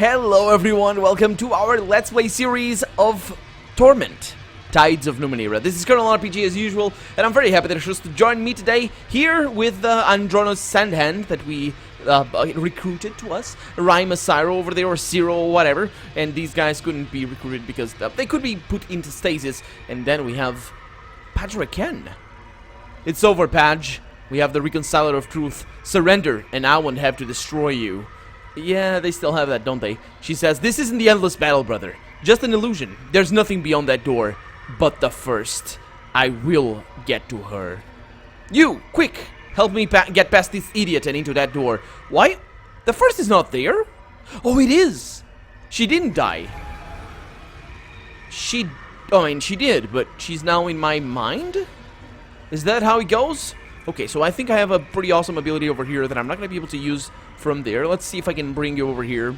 Hello everyone, welcome to our Let's Play series of Torment, Tides of Numenera. This is Colonel RPG as usual, and I'm very happy that you chose to join me today here with Andronos Sandhand that we recruited to us, Rima Syro over there, or Zero, or whatever, and these guys couldn't be recruited because they could be put into stasis, and then we have Padra. It's over, Padge. We have the Reconciler of Truth. Surrender, and I won't have to destroy you. Yeah, they still have that, don't they? She says, this isn't the endless battle, brother. Just an illusion. There's nothing beyond that door. But the first, I will get to her. You, quick! Help me get past this idiot and into that door. Why? The first is not there? Oh, it is! She didn't die. She did, but she's now in my mind? Is that how it goes? Okay, so I think I have a pretty awesome ability over here that I'm not going to be able to use from there. Let's see if I can bring you over here.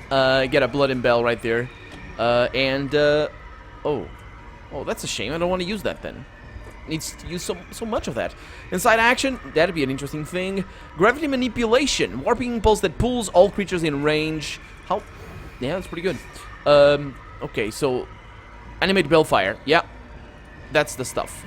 Get a Blood and Bell right there. Oh, that's a shame. I don't want to use that then. Needs to use so much of that. Inside action, that'd be an interesting thing. Gravity manipulation. Warping impulse that pulls all creatures in range. How? Yeah, that's pretty good. Okay, so animate Bellfire. Yeah, that's the stuff.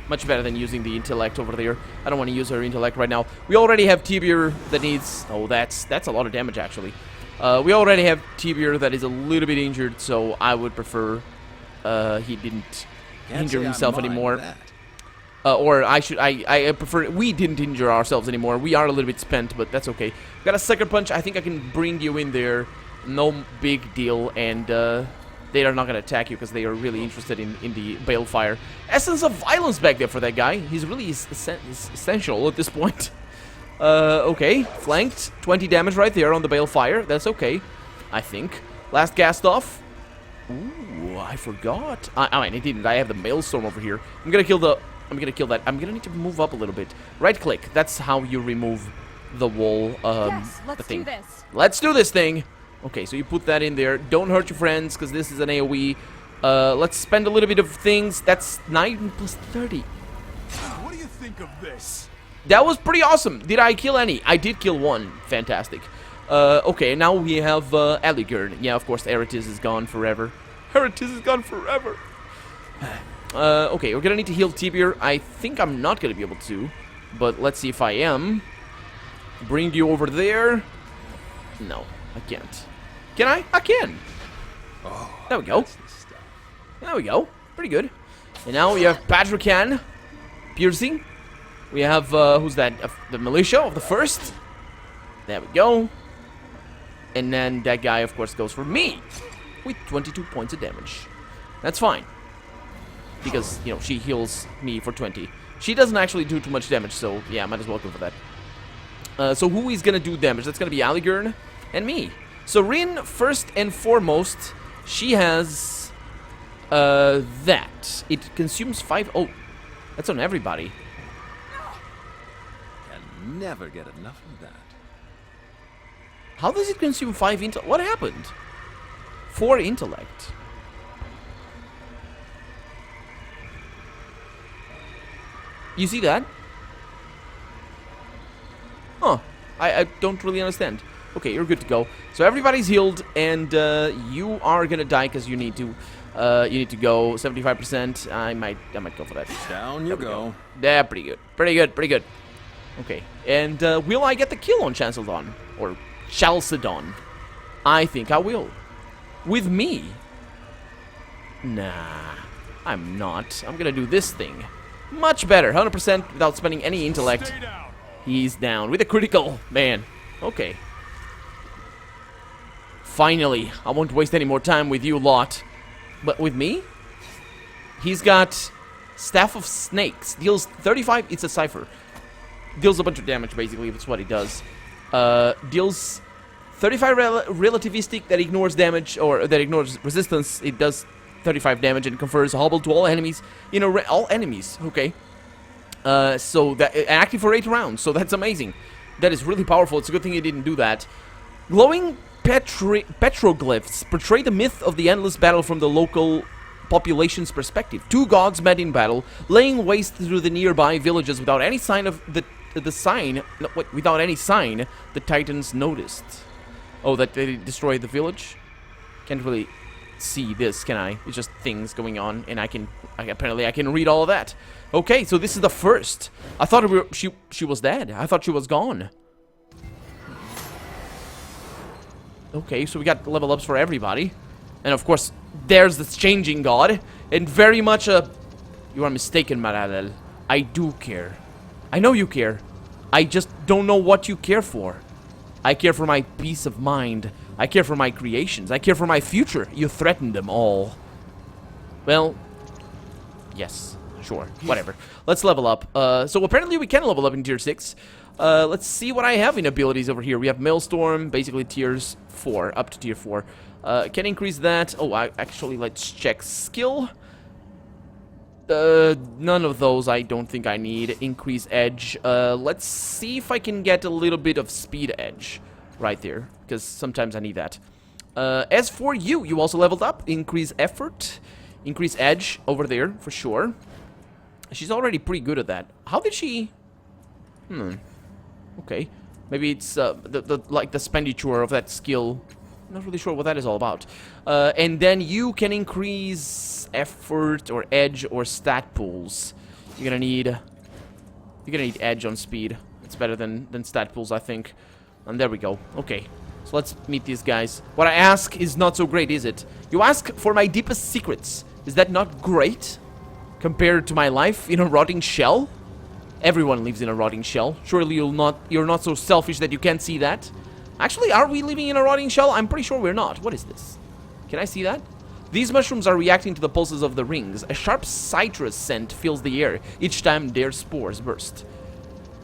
Much better than using the intellect over there. I don't want to use her intellect right now. We already have Tibir that needs... Oh, that's a lot of damage, actually. We already have Tibir that is a little bit injured, so I would prefer he didn't injure himself anymore. I prefer... We didn't injure ourselves anymore. We are a little bit spent, but that's okay. Got a Sucker Punch. I think I can bring you in there. No big deal, and... they are not going to attack you because they are really interested in the Balefire. Essence of Violence back there for that guy. He's really essential at this point. Okay, flanked. 20 damage right there on the Balefire. That's okay, I think. Last cast off. Ooh, I forgot. I didn't. I have the Maelstrom over here. I'm going to kill that. I'm going to need to move up a little bit. Right click. That's how you remove the wall. Yes, the thing. do this. Let's do this thing. Okay, so you put that in there. Don't hurt your friends, because this is an AoE. Let's spend a little bit of things. That's 9 plus 30. What do you think of this? That was pretty awesome. Did I kill any? I did kill one. Fantastic. Okay, now we have Aligurn. Yeah, of course, Eritis is gone forever. Eritis is gone forever. Okay, we're going to need to heal Tibir. I think I'm not going to be able to, but let's see if I am. Bring you over there. No, I can't. Can I? I can. Oh, there we go. There we go. Pretty good. And now we have Padra piercing. We have, who's that? The militia of the first. There we go. And then that guy, of course, goes for me. With 22 points of damage. That's fine. Because, you know, she heals me for 20. She doesn't actually do too much damage, so, yeah, might as well go for that. So who is going to do damage? That's going to be Aligurn and me. So Rin, first and foremost, she has that. It consumes 5... Oh, that's on everybody. Can never get enough of that. How does it consume 5 intellect? What happened? 4 intellect. You see that? Huh. I don't really understand. Okay, you're good to go. So everybody's healed, and you are gonna die because you need to. You need to go 75%. I might go for that. Down you go. Yeah, pretty good. Pretty good. Okay, and will I get the kill on Chalcedon or Chalcedon? I think I will. With me? Nah, I'm not. I'm gonna do this thing. Much better, 100% without spending any intellect. He's down with a critical, man. Okay. Finally, I won't waste any more time with you lot. But with me? He's got Staff of Snakes. Deals 35, it's a cipher. Deals a bunch of damage, basically, that's what he does. Deals 35 relativistic that ignores damage, or that ignores resistance. It does 35 damage and confers hobble to all enemies. You know, all enemies, okay. So, that active for 8 rounds, so that's amazing. That is really powerful. It's a good thing he didn't do that. Glowing petroglyphs portray the myth of the endless battle from the local population's perspective. 2 gods met in battle, laying waste through the nearby villages without any sign of the Titans noticed. Oh, that they destroyed the village? Can't really see this, can I? It's just things going on, and apparently I can read all of that. Okay, so this is the first. I thought she was dead. I thought she was gone. Okay, so we got level ups for everybody. And of course, there's the changing god. And very much a... You are mistaken, Maralel. I do care. I know you care. I just don't know what you care for. I care for my peace of mind. I care for my creations. I care for my future. You threatened them all. Well, yes, sure, whatever. Let's level up. So apparently we can level up in tier 6. Let's see what I have in abilities over here. We have Maelstrom, basically tiers 4, up to tier 4. Can increase that. Oh, actually, let's check skill. None of those I don't think I need. Increase edge. Let's see if I can get a little bit of speed edge right there, because sometimes I need that. As for you, you also leveled up. Increase effort. Increase edge over there, for sure. She's already pretty good at that. How did she... Okay. Maybe it's like the expenditure of that skill. Not really sure what that is all about. And then you can increase effort or edge or stat pools. You're gonna need edge on speed. It's better than stat pools, I think. And there we go. Okay. So let's meet these guys. What I ask is not so great, is it? You ask for my deepest secrets. Is that not great? Compared to my life in a rotting shell? Everyone lives in a rotting shell. Surely you're not so selfish that you can't see that. Actually, are we living in a rotting shell? I'm pretty sure we're not. What is this? Can I see that? These mushrooms are reacting to the pulses of the rings. A sharp citrus scent fills the air each time their spores burst.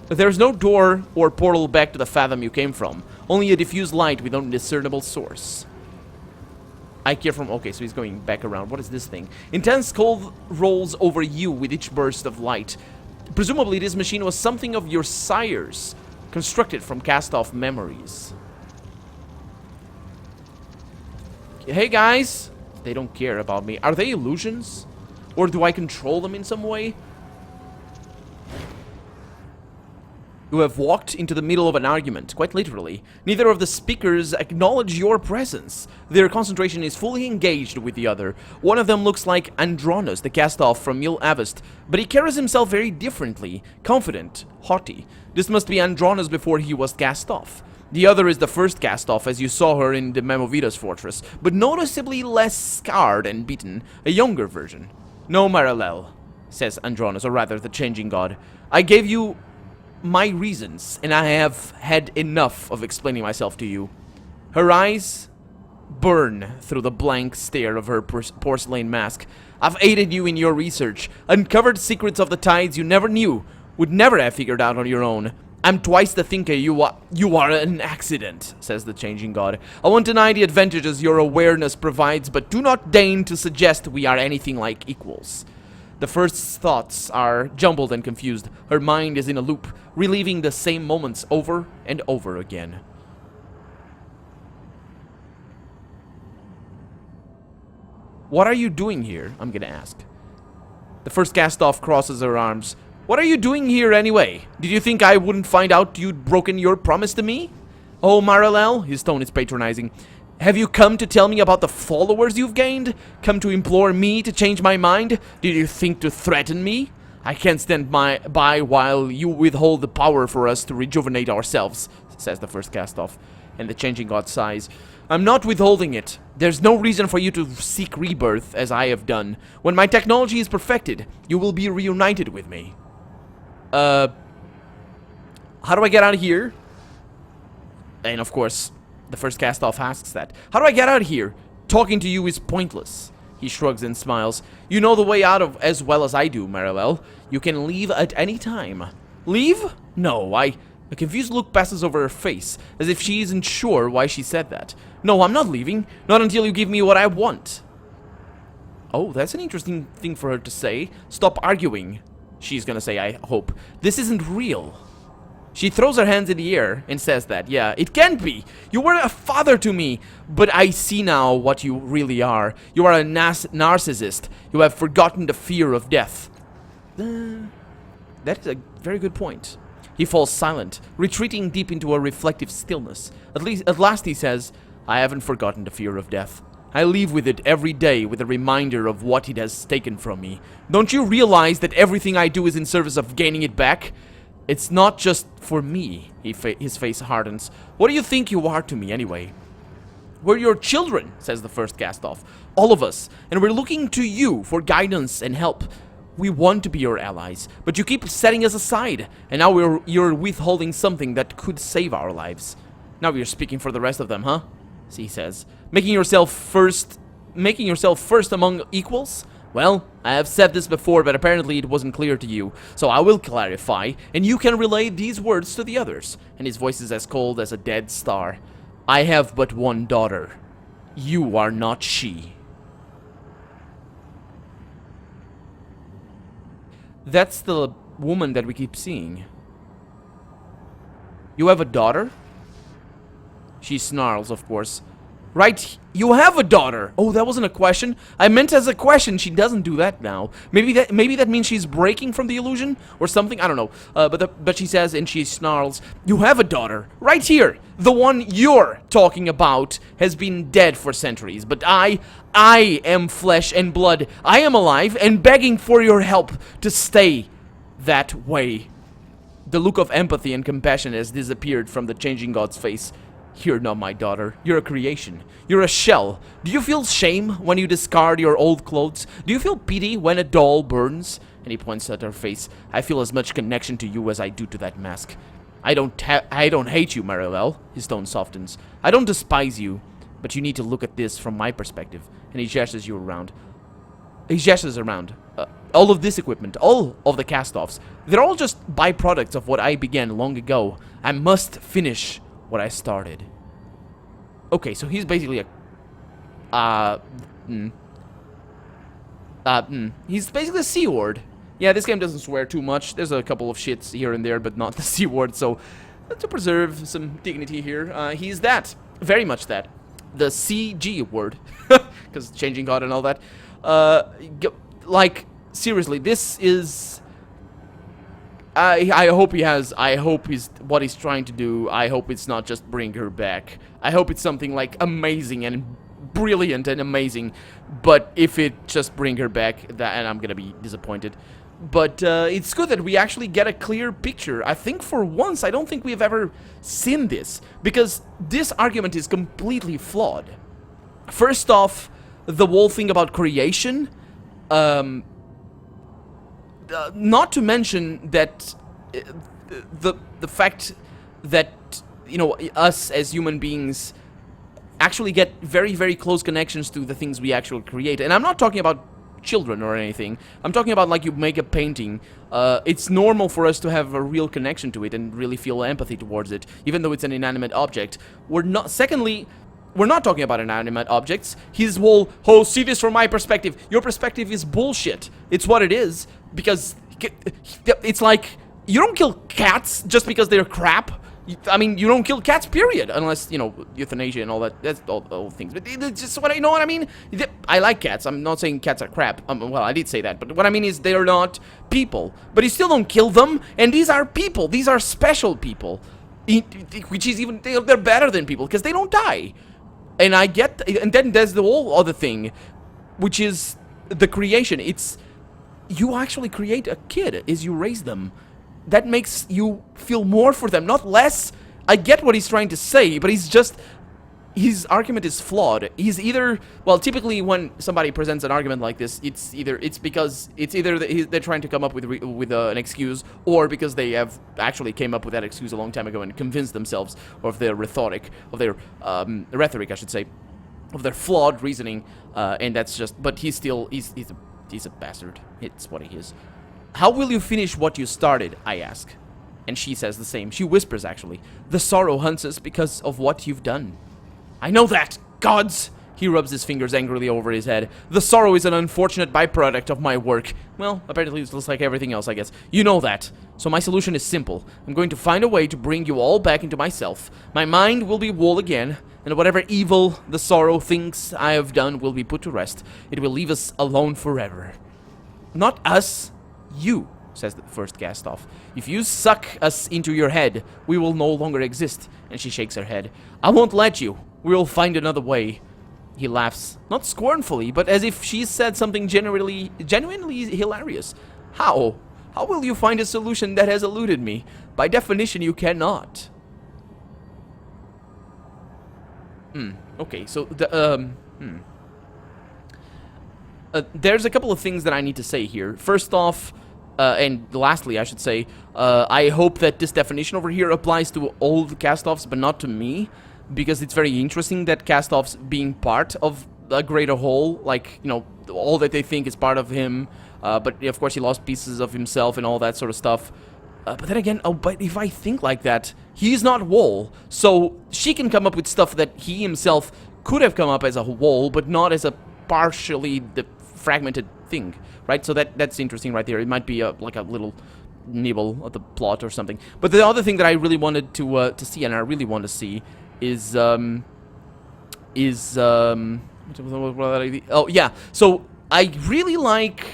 There's no door or portal back to the fathom you came from. Only a diffused light with no discernible source. I care from... Okay, so he's going back around. What is this thing? Intense cold rolls over you with each burst of light. Presumably, this machine was something of your sire's, constructed from cast-off memories. Hey, guys! They don't care about me. Are they illusions? Or do I control them in some way? You have walked into the middle of an argument, quite literally. Neither of the speakers acknowledge your presence. Their concentration is fully engaged with the other. One of them looks like Andronos, the cast-off from Mil Avest, but he carries himself very differently, confident, haughty. This must be Andronos before he was cast off. The other is the first cast-off, as you saw her in the Memovida's fortress, but noticeably less scarred and beaten, a younger version. No, Maralel, says Andronos, or rather the changing god. I gave you my reasons, and I have had enough of explaining myself to you. Her eyes burn through the blank stare of her porcelain mask. I've aided you in your research, uncovered secrets of the tides you never knew, would never have figured out on your own. I'm twice the thinker you are an accident, says the changing god. I won't deny the advantages your awareness provides, but do not deign to suggest we are anything like equals. The first thoughts are jumbled and confused. Her mind is in a loop, reliving the same moments over and over again. What are you doing here? I'm gonna ask. The first cast-off crosses her arms. What are you doing here anyway? Did you think I wouldn't find out you'd broken your promise to me? Oh, Maralel, his tone is patronizing. Have you come to tell me about the followers you've gained? Come to implore me to change my mind? Did you think to threaten me? I can't stand by while you withhold the power for us to rejuvenate ourselves, says the first cast-off, and the changing god sighs. I'm not withholding it. There's no reason for you to seek rebirth, as I have done. When my technology is perfected, you will be reunited with me. How do I get out of here? And of course, the first cast-off asks that. How do I get out of here? Talking to you is pointless. He shrugs and smiles. You know the way out of as well as I do, Maralel. You can leave at any time. Leave? No, A confused look passes over her face, as if she isn't sure why she said that. No, I'm not leaving. Not until you give me what I want. Oh, that's an interesting thing for her to say. Stop arguing, she's gonna say, I hope. This isn't real. She throws her hands in the air and says that, yeah, it can't be. You were a father to me, but I see now what you really are. You are a narcissist. You have forgotten the fear of death. That is a very good point. He falls silent, retreating deep into a reflective stillness. At last he says, I haven't forgotten the fear of death. I live with it every day with a reminder of what it has taken from me. Don't you realize that everything I do is in service of gaining it back? It's not just for me. His face hardens. What do you think you are to me anyway? We're your children, says the first cast-off. All of us. And we're looking to you for guidance and help. We want to be your allies, but you keep setting us aside. And now you're withholding something that could save our lives. Now you're speaking for the rest of them, huh? He says. Making yourself first among equals? Well, I have said this before, but apparently it wasn't clear to you. So I will clarify, and you can relay these words to the others. And his voice is as cold as a dead star. I have but one daughter. You are not she. That's the woman that we keep seeing. You have a daughter? She snarls, of course. Right, you have a daughter. Oh, that wasn't a question. I meant as a question. She doesn't do that now. Maybe that means she's breaking from the illusion or something. I don't know. But she says, and she snarls, you have a daughter right here. The one you're talking about has been dead for centuries. But I am flesh and blood. I am alive and begging for your help to stay that way. The look of empathy and compassion has disappeared from the changing god's face. You're not my daughter. You're a creation. You're a shell. Do you feel shame when you discard your old clothes? Do you feel pity when a doll burns? And he points at her face. I feel as much connection to you as I do to that mask. I don't hate you, Maribel. His tone softens. I don't despise you, but you need to look at this from my perspective. And he gestures you around. He gestures around. All of this equipment, all of the cast-offs, they're all just byproducts of what I began long ago. I must finish what I started. Okay, so he's basically he's basically a C-word. Yeah, this game doesn't swear too much. There's a couple of shits here and there, but not the C-word, so to preserve some dignity here, he's that. Very much that. The CG word. Because changing God and all that. Like, seriously, this is... I hope what he's trying to do, I hope it's not just bring her back. I hope it's something like amazing and brilliant and amazing. But if it just bring her back, and I'm gonna be disappointed. But it's good that we actually get a clear picture. I think for once, I don't think we've ever seen this. Because this argument is completely flawed. First off, the whole thing about creation... not to mention that the fact that, you know, us as human beings actually get very, very close connections to the things we actually create. And I'm not talking about children or anything. I'm talking about, like, you make a painting. It's normal for us to have a real connection to it and really feel empathy towards it, even though it's an inanimate object. Secondly, we're not talking about inanimate objects. His whole, oh, see this from my perspective. Your perspective is bullshit. It's what it is. Because it's like, you don't kill cats just because they're crap. I mean, you don't kill cats, period. Unless, you know, euthanasia and all that. That's all things. But it's just what I know what I mean. I like cats. I'm not saying cats are crap. Well, I did say that. But what I mean is they're not people. But you still don't kill them. And these are people. These are special people. Which is even, they're better than people because they don't die. And I get, and then there's the whole other thing, which is the creation. It's, you actually create a kid as you raise them. That makes you feel more for them, not less. I get what he's trying to say, but he's just, his argument is flawed. He's either, well, typically when somebody presents an argument like this, it's because they're trying to come up with an excuse, or because they have actually came up with that excuse a long time ago and convinced themselves of their rhetoric, I should say, of their flawed reasoning, and that's just, but he's a bastard. It's what he is. How will you finish what you started, I ask. And she says the same. She whispers, actually. The sorrow hunts us because of what you've done. I know that! Gods! He rubs his fingers angrily over his head. The sorrow is an unfortunate byproduct of my work. Well, apparently it's just like everything else, I guess. You know that. So my solution is simple. I'm going to find a way to bring you all back into myself. My mind will be whole again, and whatever evil the sorrow thinks I have done will be put to rest. It will leave us alone forever. Not us. You says the first cast off. If you suck us into your head, we will no longer exist. And she shakes her head. I won't let you. We will find another way. He laughs, not scornfully, but as if she said something genuinely hilarious. How? How will you find a solution that has eluded me? By definition, you cannot. Okay, so there's a couple of things that I need to say here. First off, and lastly, I should say, I hope that this definition over here applies to all the cast-offs, but not to me, because it's very interesting that cast-offs being part of a greater whole, like, you know, all that they think is part of him, but of course he lost pieces of himself and all that sort of stuff. But then again, oh, but if I think like that, he's not whole, so she can come up with stuff that he himself could have come up as a whole, but not as a partially fragmented thing, right? So that's interesting right there. It might be like a little nibble of the plot or something. But the other thing that I really wanted to see, and I really want to see, is oh yeah. So I really like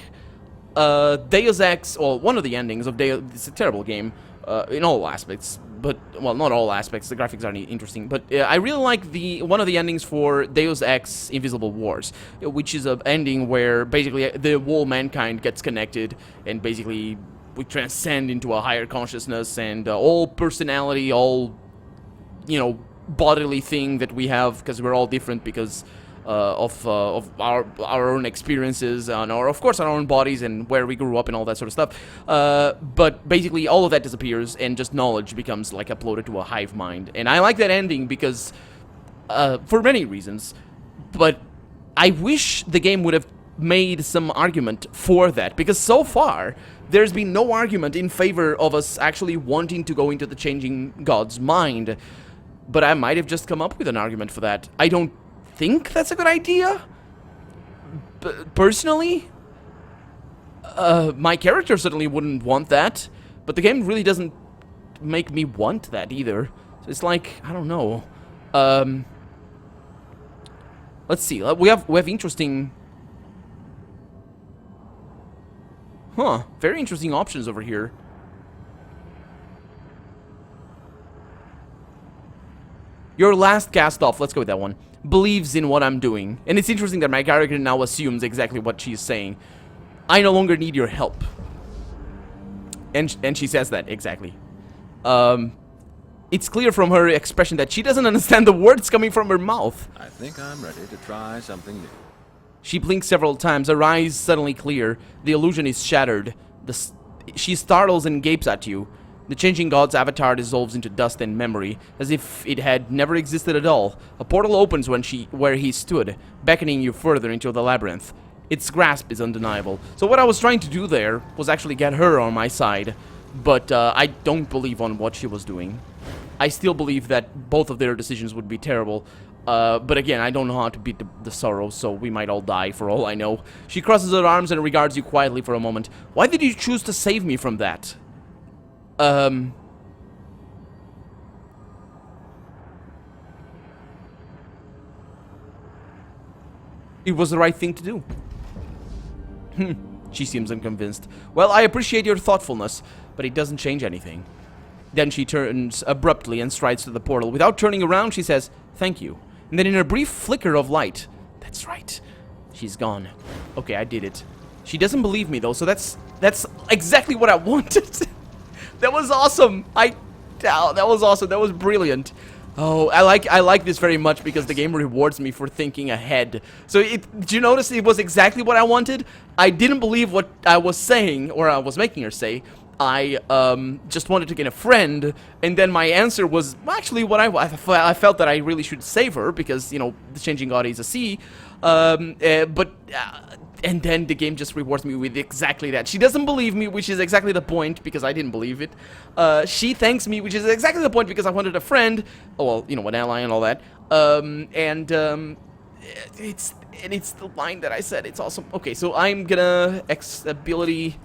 Deus Ex, or one of the endings of Deus. It's a terrible game in all aspects, but well, not all aspects. The graphics aren't interesting, but I really like one of the endings for Deus Ex: Invisible Wars, which is an ending where basically the whole mankind gets connected, and basically we transcend into a higher consciousness, and all personality, all, you know, bodily thing that we have, because we're all different because of our own experiences and of course our own bodies and where we grew up and all that sort of stuff. But basically all of that disappears and just knowledge becomes like uploaded to a hive mind. And I like that ending because for many reasons, but I wish the game would have made some argument for that, because so far there's been no argument in favor of us actually wanting to go into the changing god's mind. But I might have just come up with an argument for that. I don't think that's a good idea. Personally, my character certainly wouldn't want that, but the game really doesn't make me want that either. So it's like, I don't know. Let's see. We have interesting, very interesting options over here. Your last cast off, let's go with that one, believes in what I'm doing. And it's interesting that my character now assumes exactly what she's saying. I no longer need your help. And she says that, exactly. It's clear from her expression that she doesn't understand the words coming from her mouth. I think I'm ready to try something new. She blinks several times, her eyes suddenly clear. The illusion is shattered. She startles and gapes at you. The changing god's avatar dissolves into dust and memory, as if it had never existed at all. A portal opens where he stood, beckoning you further into the labyrinth. Its grasp is undeniable. So what I was trying to do there was actually get her on my side, but I don't believe on what she was doing. I still believe that both of their decisions would be terrible, but again, I don't know how to beat the sorrow, so we might all die for all I know. She crosses her arms and regards you quietly for a moment. Why did you choose to save me from that? It was the right thing to do. She seems unconvinced. Well, I appreciate your thoughtfulness, but it doesn't change anything. Then she turns abruptly and strides to the portal. Without turning around, she says, "Thank you." And then in a brief flicker of light, that's right, she's gone. Okay, I did it. She doesn't believe me, though, so that's exactly what I wanted. That was awesome. That was awesome. That was brilliant. Oh, I like this very much because the game rewards me for thinking ahead. So did you notice it was exactly what I wanted? I didn't believe what I was saying, or I was making her say. I just wanted to get a friend, and then my answer was actually what I felt that I really should save her because, you know, the changing god is a sea. And then the game just rewards me with exactly that. She doesn't believe me, which is exactly the point, because I didn't believe it. She thanks me, which is exactly the point, because I wanted a friend. Oh, well, you know, an ally and all that. It's the line that I said. It's awesome. Okay, so I'm gonna ability.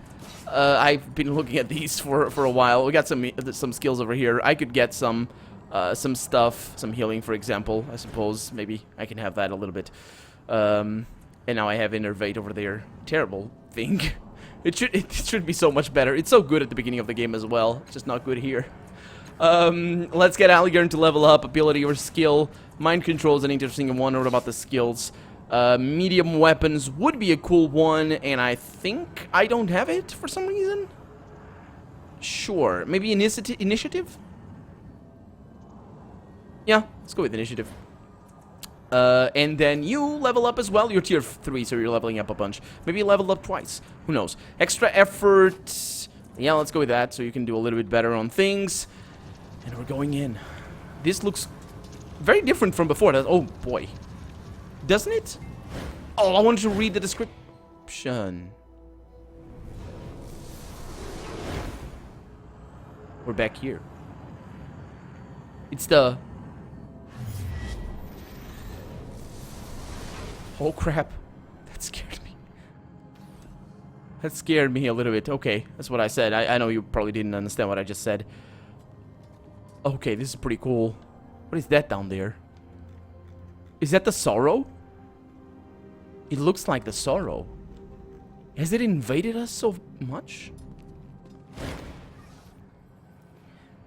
I've been looking at these for a while. We got some skills over here. I could get some stuff, some healing, for example. I suppose maybe I can have that a little bit. And now I have Innervate over there. Terrible thing. It should be so much better. It's so good at the beginning of the game as well. It's just not good here. Let's get Alligator to level up. Ability or skill. Mind control is an interesting one. What about the skills? Medium weapons would be a cool one, and I think I don't have it for some reason. Sure. Maybe initiative? Yeah, let's go with initiative. And then you level up as well. You're tier 3, so you're leveling up a bunch. Maybe you leveled up twice. Who knows? Extra effort. Yeah, let's go with that, so you can do a little bit better on things. And we're going in. This looks very different from before. Oh, boy. Doesn't it? Oh, I wanted to read the description. We're back here. It's the... Oh, crap. That scared me. That scared me a little bit. Okay, that's what I said. I know you probably didn't understand what I just said. Okay, this is pretty cool. What is that down there? Is that the Sorrow? It looks like the Sorrow. Has it invaded us so much?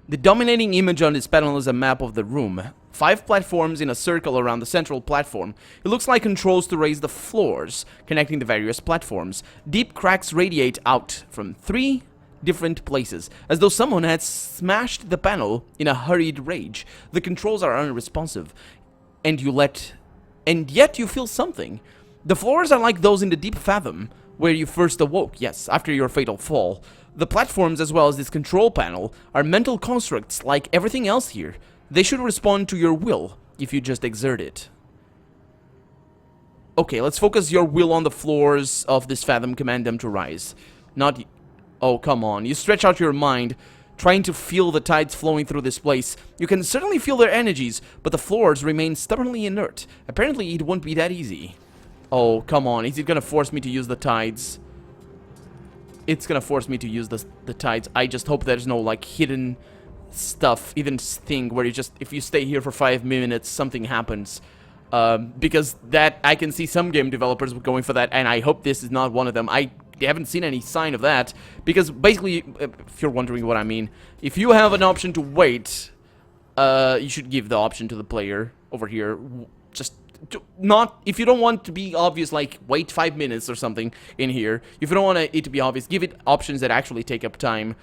The dominating image on this panel is a map of the room. 5 platforms in a circle around the central platform. It looks like controls to raise the floors, connecting the various platforms. Deep cracks radiate out from 3 different places, as though someone had smashed the panel in a hurried rage. The controls are unresponsive, and yet you feel something. The floors are like those in the deep fathom, where you first awoke, yes, after your fatal fall. The platforms, as well as this control panel, are mental constructs like everything else here. They should respond to your will, if you just exert it. Okay, let's focus your will on the floors of this fathom, command them to rise. Not... Oh, come on. You stretch out your mind, trying to feel the tides flowing through this place. You can certainly feel their energies, but the floors remain stubbornly inert. Apparently, it won't be that easy. Oh, come on. Is it gonna force me to use the tides? It's gonna force me to use the tides. I just hope there's no, like, hidden stuff, hidden thing where you just, if you stay here for 5 minutes, something happens. Because that, I can see some game developers going for that, and I hope this is not one of them. I haven't seen any sign of that, because basically, if you're wondering what I mean, if you have an option to wait, you should give the option to the player over here. Just not, if you don't want to be obvious, like wait 5 minutes or something in here. If you don't want it to be obvious, give it options that actually take up time.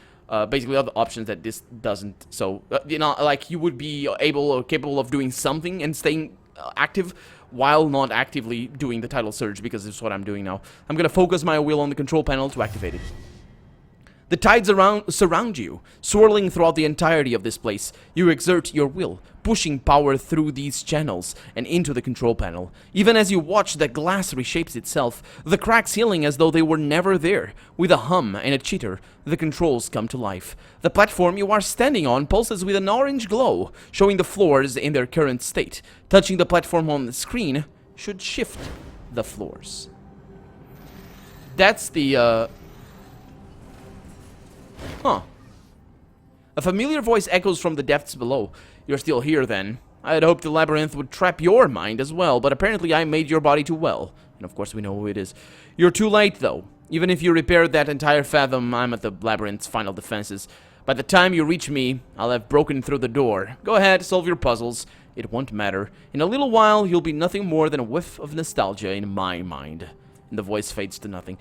Basically other options that this doesn't. So you know, like you would be able or capable of doing something and staying active while not actively doing the title surge, because this is what I'm doing now. I'm gonna focus my will on the control panel to activate it. The tides surround you, swirling throughout the entirety of this place. You exert your will, pushing power through these channels and into the control panel. Even as you watch, the glass reshapes itself, the cracks healing as though they were never there. With a hum and a chitter, the controls come to life. The platform you are standing on pulses with an orange glow, showing the floors in their current state. Touching the platform on the screen should shift the floors. That's the, Huh. A familiar voice echoes from the depths below. You're still here, then. I had hoped the labyrinth would trap your mind as well, but apparently I made your body too well. And of course we know who it is. You're too late, though. Even if you repaired that entire fathom, I'm at the labyrinth's final defenses. By the time you reach me, I'll have broken through the door. Go ahead, solve your puzzles. It won't matter. In a little while, you'll be nothing more than a whiff of nostalgia in my mind. And the voice fades to nothing.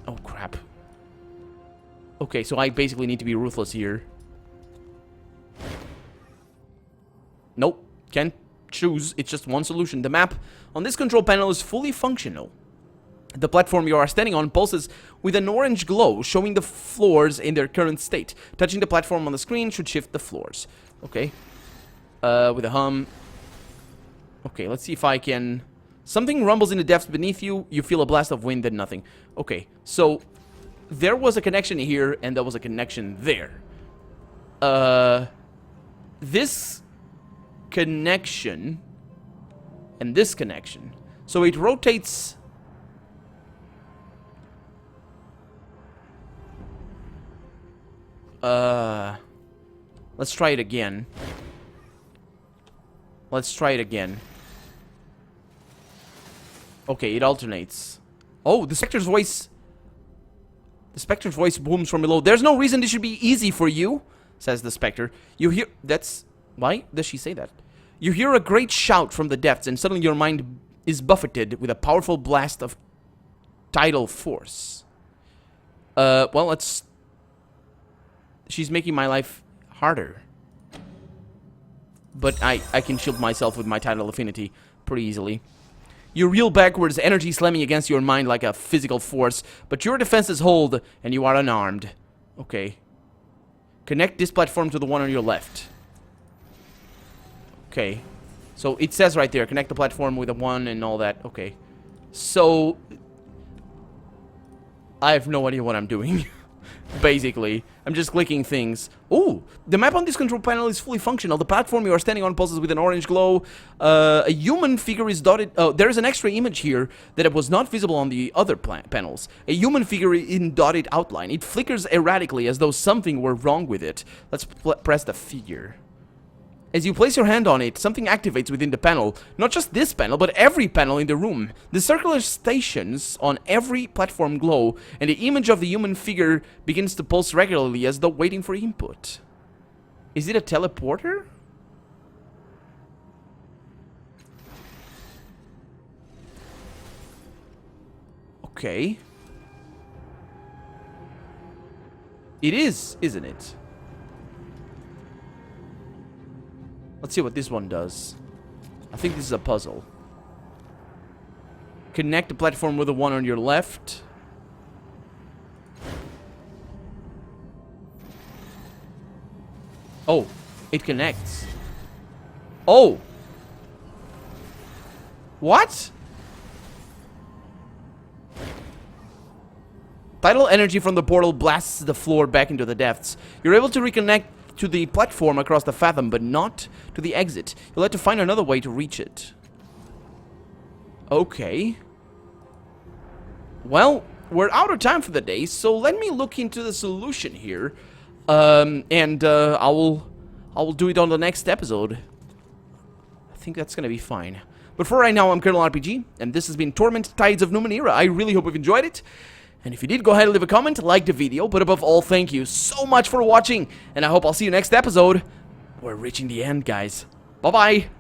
Oh, crap. Okay, so I basically need to be ruthless here. Nope, can't choose. It's just one solution. The map on this control panel is fully functional. The platform you are standing on pulses with an orange glow, showing the floors in their current state. Touching the platform on the screen should shift the floors. Okay. With a hum. Okay, let's see if I can... Something rumbles in the depths beneath you. You feel a blast of wind and nothing. Okay, so... There was a connection here, and there was a connection there. This connection and this connection. So it rotates. Let's try it again. Let's try it again. Okay, it alternates. Oh, the specter's voice. The Spectre's voice booms from below. There's no reason this should be easy for you, says the Spectre. You hear... That's... Why does she say that? You hear a great shout from the depths, and suddenly your mind is buffeted with a powerful blast of tidal force. Well, let's... She's making my life harder. But I can shield myself with my tidal affinity pretty easily. You reel backwards, energy slamming against your mind like a physical force, but your defenses hold, and you are unarmed. Okay. Connect this platform to the one on your left. Okay. So it says right there, connect the platform with the one and all that. Okay. So... I have no idea what I'm doing. Basically. I'm just clicking things. Ooh! The map on this control panel is fully functional. The platform you are standing on pulses with an orange glow. A human figure is dotted... Oh, there is an extra image here that was not visible on the other panels. A human figure in dotted outline. It flickers erratically as though something were wrong with it. Let's press the figure. As you place your hand on it, something activates within the panel. Not just this panel, but every panel in the room. The circular stations on every platform glow, and the image of the human figure begins to pulse regularly as though waiting for input. Is it a teleporter? Okay. It is, isn't it? Let's see what this one does. I think this is a puzzle. Connect the platform with the one on your left. Oh, it connects. Oh! What? Tidal energy from the portal blasts the floor back into the depths. You're able to reconnect to the platform across the fathom, but not to the exit. You'll have to find another way to reach it. Okay. Well, we're out of time for the day, so let me look into the solution here. I will do it on the next episode. I think that's gonna be fine. But for right now, I'm Colonel RPG, and this has been Torment, Tides of Numenera. I really hope you've enjoyed it. And if you did, go ahead and leave a comment, like the video, but above all, thank you so much for watching, and I hope I'll see you next episode. We're reaching the end, guys. Bye-bye.